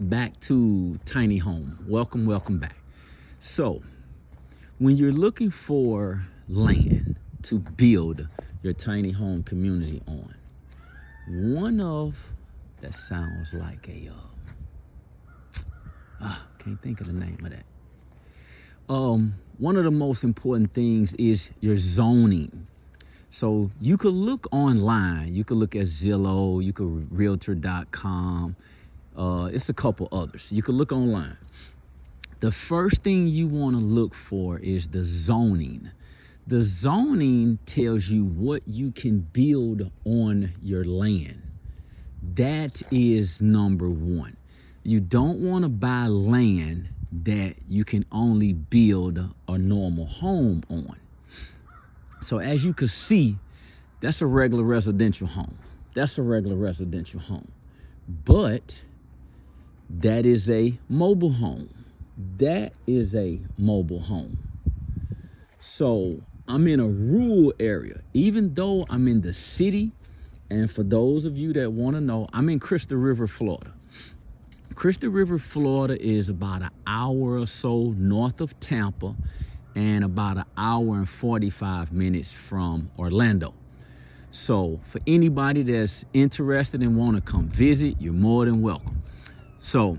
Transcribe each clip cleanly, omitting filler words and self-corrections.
back to Tiny Home. Welcome back. So, when you're looking for land to build your tiny home community on, that sounds like can't think of the name of that. One of the most important things is your zoning. So you could look online. You could look at Zillow. You could Realtor.com. It's a couple others. You could look online. The first thing you want to look for is the zoning. The zoning tells you what you can build on your land. That is number one. You don't want to buy land that you can only build a normal home on. So as you can see, that's a regular residential home. But that is a mobile home. So I'm in a rural area, even though I'm in the city. And for those of you that want to know, I'm in Crystal River, Florida. Crystal River, Florida is about an hour or so north of Tampa and about an hour and 45 minutes from Orlando. So for anybody that's interested and want to come visit, you're more than welcome. So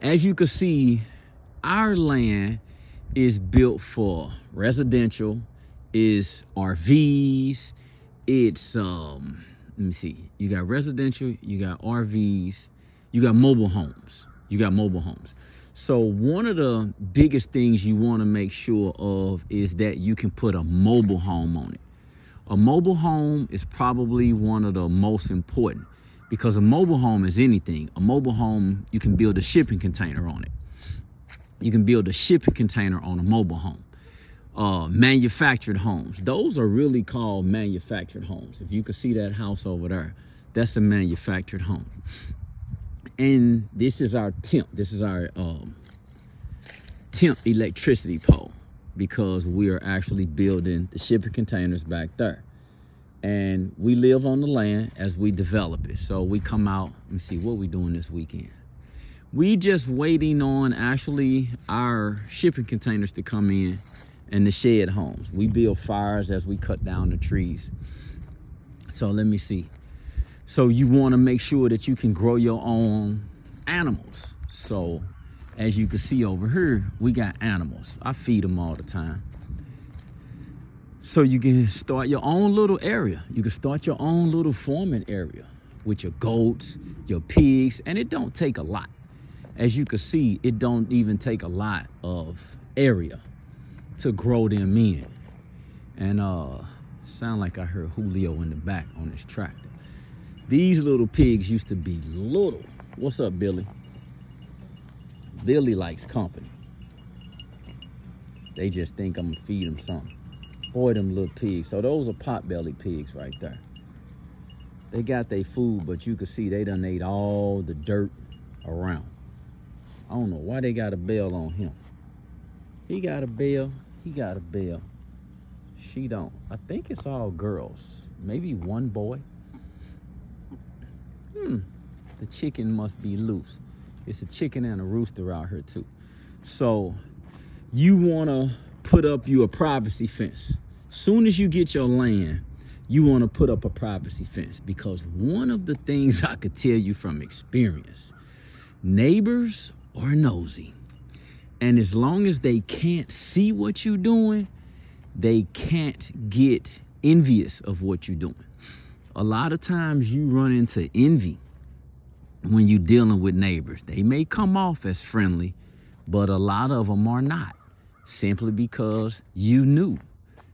as you can see, our land is built for residential, is RVs, it's let me see, you got residential, you got RVs, you got mobile homes. So one of the biggest things you want to make sure of is that you can put a mobile home on it. A mobile home is probably one of the most important, because a mobile home is anything. A mobile home, you can build a shipping container on it. You can build a shipping container on a mobile home. Manufactured homes, those are really called manufactured homes. If you can see that house over there, that's a manufactured home. And this is our temp. This is our temp electricity pole, because we are actually building the shipping containers back there. And we live on the land as we develop it. So we come out, let me see, what we doing this weekend. We just waiting on actually our shipping containers to come in and the shed homes. We build fires as we cut down the trees. So let me see. So you want to make sure that you can grow your own animals. So as you can see over here, we got animals. I feed them all the time. So you can start your own little area. You can start your own little farming area with your goats, your pigs, and it don't take a lot. As you can see, it don't even take a lot of area to grow them in. And sound like I heard Julio in the back on his tractor. These little pigs used to be little. What's up, Billy? Billy likes company. They just think I'm gonna feed them something. Boy, them little pigs. So those are pot-bellied pigs right there. They got their food, but you can see they done ate all the dirt around. I don't know why they got a bell on him. He got a bell. She don't. I think it's all girls. Maybe one boy. The chicken must be loose. It's a chicken and a rooster out here too. So you want to put up you a privacy fence. Soon as you get your land, you want to put up a privacy fence, because one of the things I could tell you from experience, neighbors are nosy. And as long as they can't see what you're doing, they can't get envious of what you're doing. A lot of times you run into envy when you're dealing with neighbors. They may come off as friendly, but a lot of them are not, simply because you knew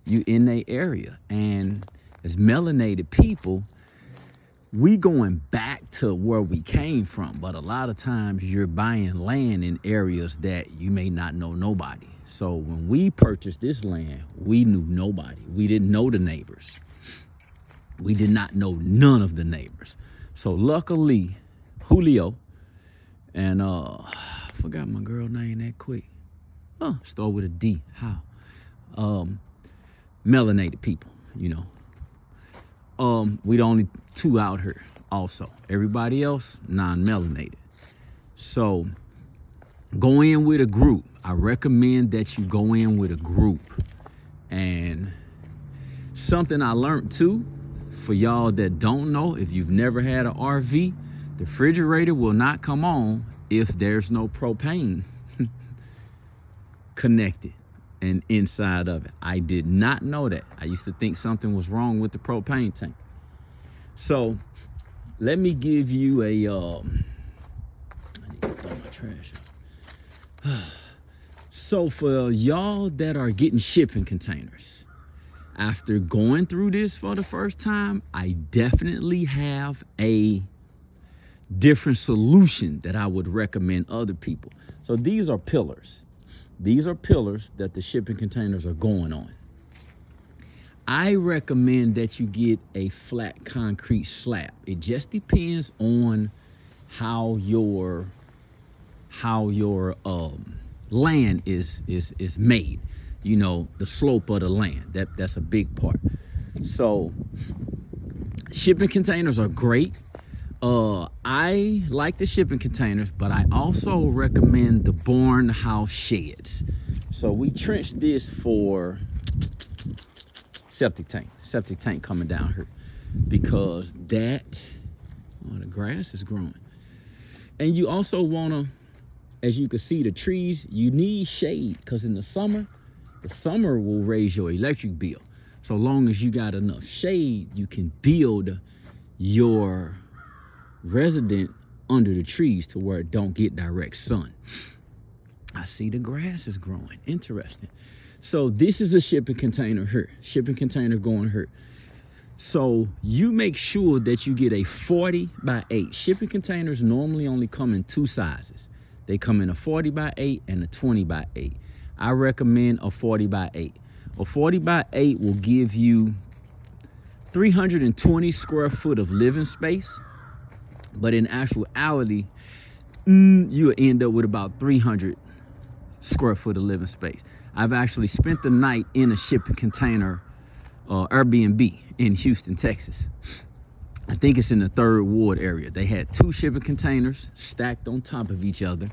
you in their area. And as melanated people, we going back to where we came from, but a lot of times you're buying land in areas that you may not know nobody. So when we purchased this land, we knew nobody. We didn't know the neighbors. We did not know none of the neighbors. So luckily, Julio and I forgot my girl name that quick. Start with a D. How? Melanated people, you know. We the only two out here also. Everybody else, non-melanated. So go in with a group. I recommend that you go in with a group. And something I learned too, for y'all that don't know, if you've never had an RV, the refrigerator will not come on if there's no propane connected and inside of it. I did not know that. I used to think something was wrong with the propane tank. So let me give you a, I need to throw my trash out. So for y'all that are getting shipping containers, after going through this for the first time, I definitely have a different solution that I would recommend other people. So these are pillars. These are pillars that the shipping containers are going on. I recommend that you get a flat concrete slab. It just depends on how your land is made. You know, the slope of the land. That's a big part. So shipping containers are great. I like the shipping containers, but I also recommend the Born House sheds. So we trenched this for septic tank coming down here, because the grass is growing. And you also want to, as you can see, the trees, you need shade, because in the summer will raise your electric bill. So long as you got enough shade, you can build your resident under the trees to where it don't get direct sun. I see the grass is growing. Interesting. So this is a shipping container here. Shipping container going here. So you make sure that you get a 40 by 8. Shipping containers normally only come in two sizes. They come in a 40 by 8 and a 20 by 8. I recommend a 40 by 8. A 40 by 8 will give you 320 square foot of living space. But in actuality, you'll end up with about 300 square foot of living space. I've actually spent the night in a shipping container Airbnb in Houston, Texas. I think it's in the 3rd Ward area. They had 2 shipping containers stacked on top of each other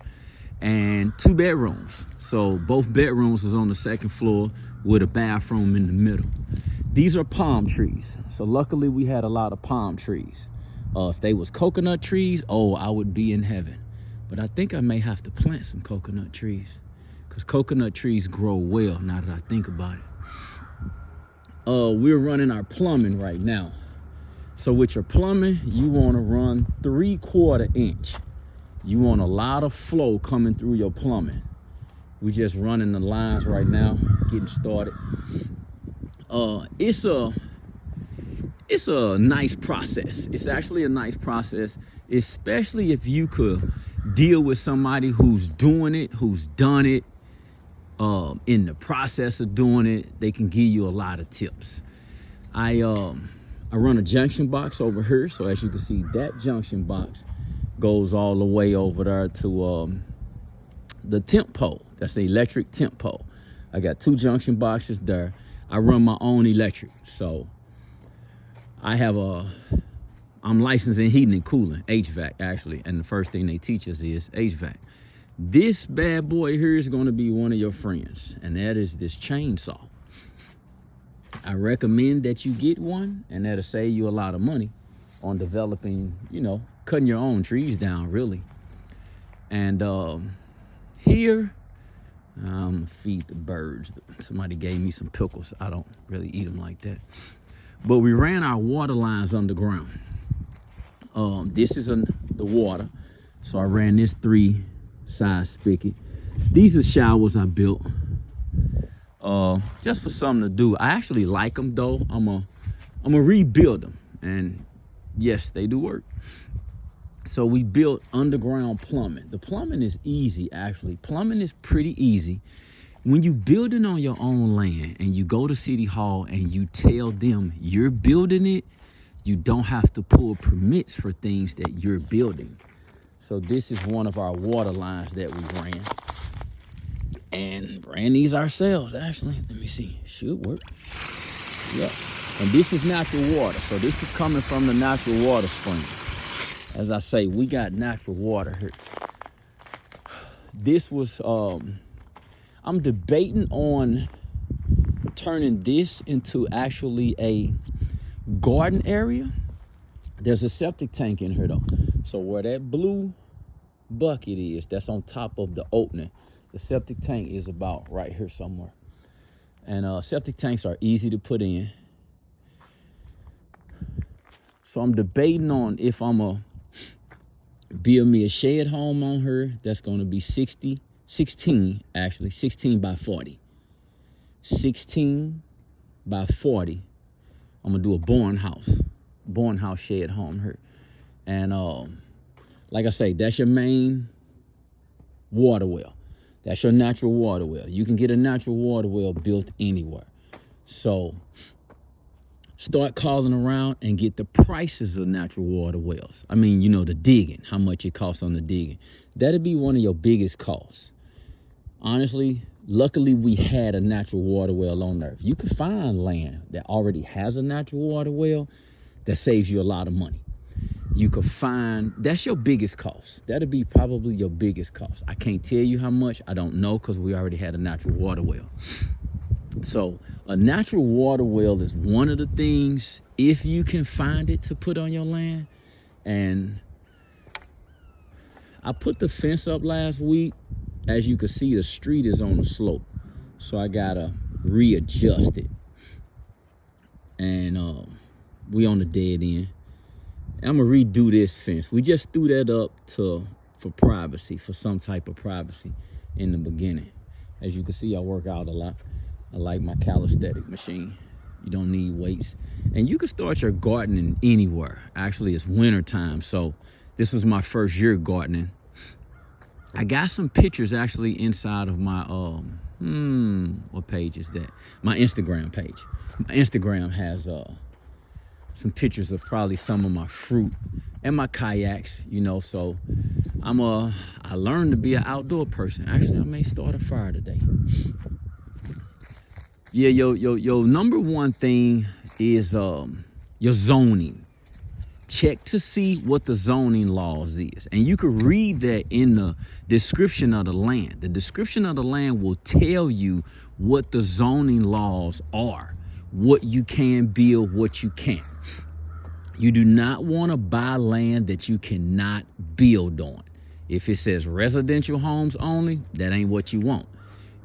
and 2 bedrooms. So both bedrooms was on the 2nd floor with a bathroom in the middle. These are palm trees. So luckily we had a lot of palm trees. If they was coconut trees, oh, I would be in heaven. But I think I may have to plant some coconut trees, because coconut trees grow well now that I think about it. We're running our plumbing right now. So with your plumbing, you want to run 3/4 inch. You want a lot of flow coming through your plumbing. We're just running the lines right now, getting started. It's a nice process. It's actually a nice process, especially if you could deal with somebody who's doing it, who's done it, in the process of doing it. They can give you a lot of tips. I run a junction box over here. So as you can see, that junction box goes all the way over there to the temp pole. That's the electric temp pole. I got 2 junction boxes there. I run my own electric. So I have I'm licensed in heating and cooling, HVAC actually. And the first thing they teach us is HVAC. This bad boy here is going to be one of your friends, and that is this chainsaw. I recommend that you get one, and that'll save you a lot of money on developing, cutting your own trees down, really. And here, I'm gonna feed the birds. Somebody gave me some pickles. I don't really eat them like that. But we ran our water lines underground. This is the water. So I ran this 3-size spigot. These are showers I built just for something to do. I actually like them though. I'm gonna rebuild them, and yes, they do work. So we built underground plumbing. The plumbing is easy, actually. Plumbing is pretty easy. When you building on your own land and you go to City Hall and you tell them you're building it, you don't have to pull permits for things that you're building. So this is one of our water lines that we ran. And ran these ourselves, actually. Let me see. Should work. Yep. And this is natural water. So this is coming from the natural water spring. As I say, we got natural water here. this was, I'm debating on turning this into actually a garden area. There's a septic tank in here though. So where that blue bucket is, that's on top of the opening, the septic tank is about right here somewhere. And septic tanks are easy to put in. So I'm debating on if I'm gonna build me a shed home on her that's gonna be 16 by 40. 16 by 40. I'm gonna do a barn house shed home here. And like I say, that's your main water well. That's your natural water well. You can get a natural water well built anywhere. So start calling around and get the prices of natural water wells. I mean, you know, the digging, how much it costs on the digging. That'd be one of your biggest costs. Honestly, luckily we had a natural water well on there. If you could find land that already has a natural water well, that saves you a lot of money. You could find, that's your biggest cost. That'd be probably your biggest cost. I can't tell you how much, I don't know, because we already had a natural water well. So a natural water well is one of the things, if you can find it, to put on your land. And I put the fence up last week. As you can see, the street is on the slope. So I gotta readjust it. And we on the dead end. I'm gonna redo this fence. We just threw that up for privacy, for some type of privacy in the beginning. As you can see, I work out a lot. I like my calisthenic machine. You don't need weights. And you can start your gardening anywhere. Actually, it's winter time, so this was my first year gardening. I got some pictures actually inside of my, what page is that? My Instagram page. My Instagram has some pictures of probably some of my fruit and my kayaks, you know. So I learned to be an outdoor person. Actually, I may start a fire today. Yeah, your number one thing is your zoning. Check to see what the zoning laws is. And you can read that in the description of the land. The description of the land will tell you what the zoning laws are, what you can build, what you can't. You do not want to buy land that you cannot build on. If it says residential homes only, that ain't what you want.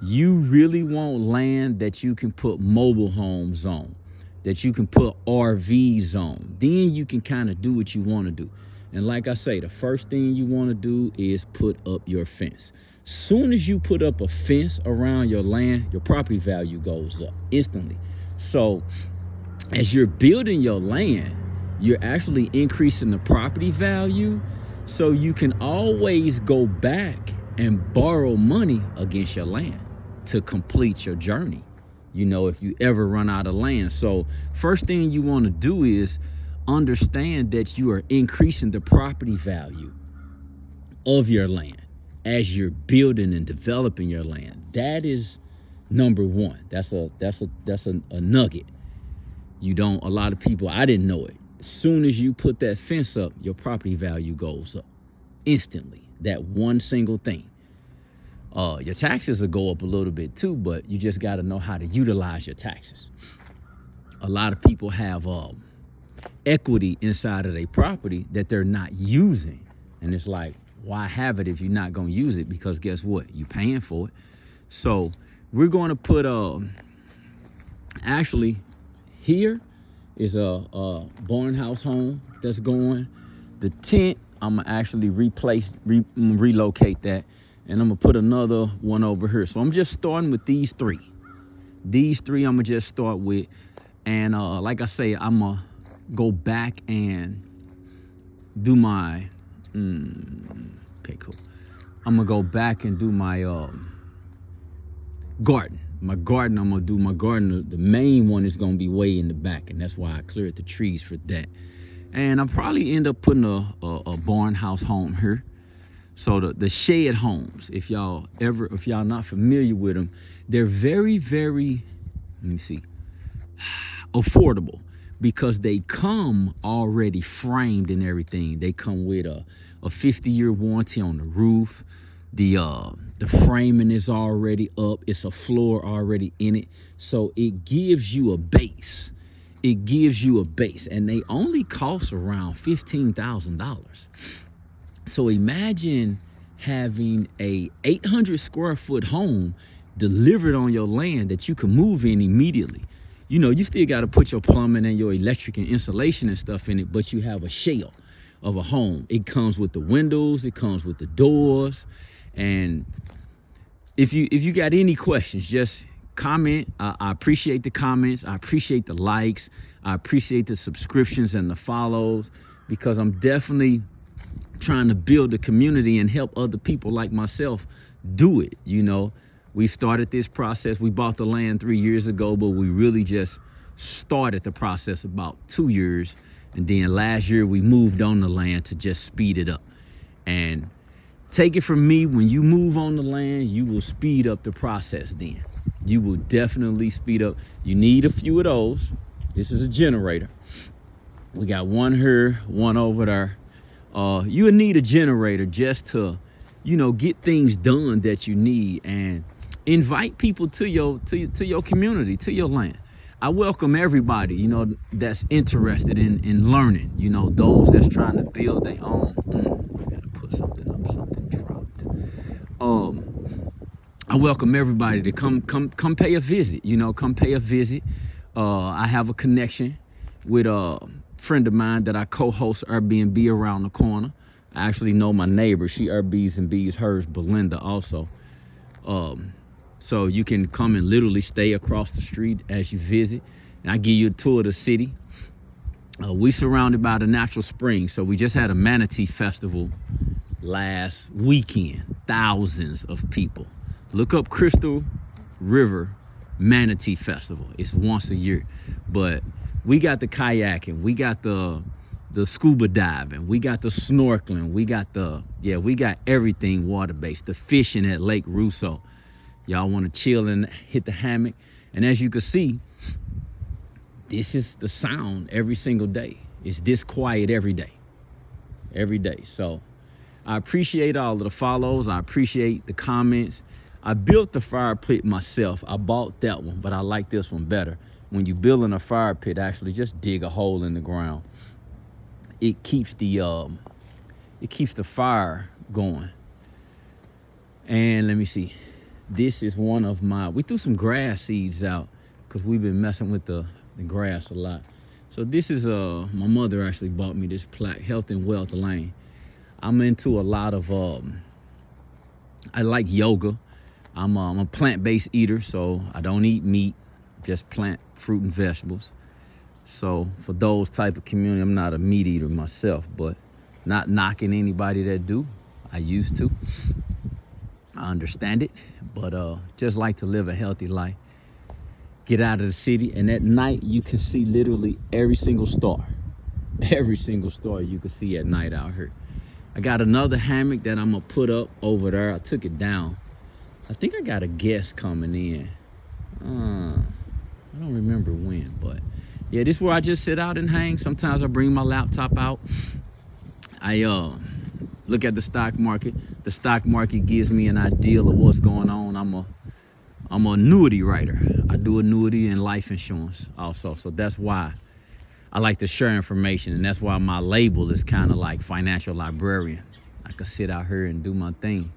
You really want land that you can put mobile homes on, that you can put RVs on. Then you can kind of do what you want to do. And like I say, the first thing you want to do is put up your fence. Soon as you put up a fence around your land, your property value goes up instantly. So as you're building your land, you're actually increasing the property value. So you can always go back and borrow money against your land to complete your journey, you know, if you ever run out of land. So first thing you want to do is understand that you are increasing the property value of your land as you're building and developing your land. That is number one. That's a nugget. You don't, a lot of people, I didn't know it. As soon as you put that fence up, your property value goes up instantly. That one single thing. Your taxes will go up a little bit too, but you just got to know how to utilize your taxes. A lot of people have equity inside of their property that they're not using. And it's like, why have it if you're not going to use it? Because guess what? You're paying for it. So we're going to put, actually, here is a barn house home that's going. The tent, I'm going to actually relocate that. And I'm going to put another one over here. So I'm just starting with these three. These three I'm going to just start with. And like I say, I'm going to go back and do my... okay, cool. I'm going to go back and do my garden. My garden, I'm going to do my garden. The main one is going to be way in the back. And that's why I cleared the trees for that. And I'll probably end up putting a barn house home here. So the shed homes, if y'all not familiar with them, they're very, very, let me see, affordable because they come already framed and everything. They come with a 50-year warranty on the roof. The framing is already up. It's a floor already in it. So it gives you a base. It gives you a base. And they only cost around $15,000. So imagine having a 800 square foot home delivered on your land that you can move in immediately. You know, you still got to put your plumbing and your electric and insulation and stuff in it, but you have a shell of a home. It comes with the windows, it comes with the doors. And if you got any questions, just comment. I appreciate the comments. I appreciate the likes. I appreciate the subscriptions and the follows, because I'm definitely trying to build a community and help other people like myself do it. You know, we started this process. We bought the land 3 years ago, but we really just started the process about 2 years. And then last year we moved on the land to just speed it up. And take it from me, when you move on the land, you will speed up the process then. You will definitely speed up. You need a few of those. This is a generator. We got one here, one over there. You would need a generator just to, you know, get things done that you need, and invite people to your community, to your land. I welcome everybody, you know, that's interested in learning, you know, those that's trying to build their own. I gotta put something up, something dropped. I welcome everybody to come pay a visit, you know, come pay a visit. I have a connection with a friend of mine that I co-host Airbnb around the corner. I actually know my neighbor. She Airbnbs hers, Belinda, also. So you can come and literally stay across the street as you visit. And I give you a tour of the city. We surrounded by the natural spring. So we just had a manatee festival last weekend. Thousands of people. Look up Crystal River Manatee Festival. It's once a year. But we got the kayaking. We got the scuba diving. We got the snorkeling. We got we got everything water-based. The fishing at Lake Russo. Y'all want to chill and hit the hammock. And as you can see, this is the sound every single day. It's this quiet every day. Every day. So I appreciate all of the follows. I appreciate the comments. I built the fire pit myself. I bought that one, but I like this one better. When you're building a fire pit, actually just dig a hole in the ground. It keeps the fire going. And let me see. This is one of my, we threw some grass seeds out because we've been messing with the grass a lot. So this is, my mother actually bought me this plaque, Health and Wealth Lane. I'm into a lot of, I like yoga. I'm a plant-based eater, so I don't eat meat, just plant, fruit, and vegetables. So for those type of community, I'm not a meat eater myself, but not knocking anybody that do. I used to. I understand it, but just like to live a healthy life. Get out of the city, and at night you can see literally every single star. Every single star you can see at night out here. I got another hammock that I'm gonna put up over there. I took it down. I think I got a guest coming in. I don't remember when, but yeah, this is where I just sit out and hang. Sometimes I bring my laptop out. I look at the stock market. The stock market gives me an idea of what's going on. I'm an annuity writer. I do annuity and life insurance also. So that's why I like to share information. And that's why my label is kind of like financial librarian. I could sit out here and do my thing.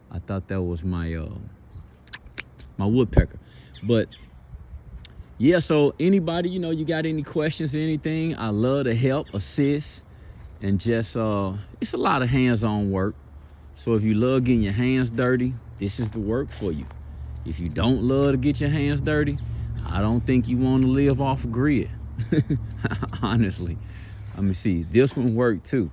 I thought that was my my woodpecker. But yeah, so anybody, you know, you got any questions or anything, I love to help, assist, and just it's a lot of hands-on work. So if you love getting your hands dirty, this is the work for you. If you don't love to get your hands dirty, I don't think you want to live off a grid. Honestly. Let me see. This one worked too.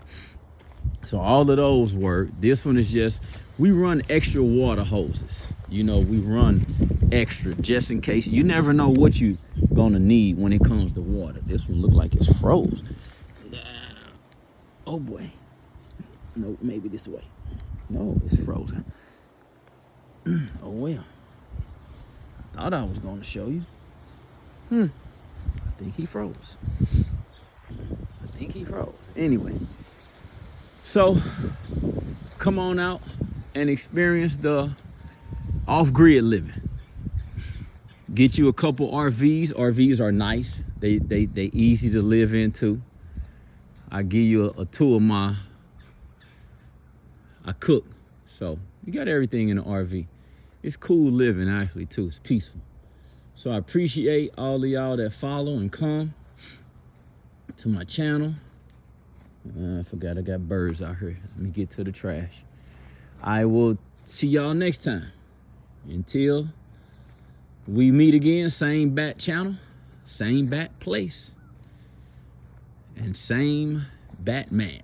So all of those work. This one is just, we run extra water hoses. You know, we run extra just in case. You never know what you're gonna need when it comes to water. This one looked like it's froze. Oh boy. No, maybe this way. No, it's frozen. Oh well. I thought I was gonna show you. I think he froze. Anyway. So come on out and experience the off-grid living. Get you a couple RVs. RVs are nice. They easy to live into. I give you a tour of I cook. So you got everything in the RV. It's cool living actually too. It's peaceful. So I appreciate all of y'all that follow and come to my channel. I forgot I got birds out here. Let me get to the trash. I will see y'all next time. Until we meet again, same bat channel, same bat place, and same Batman.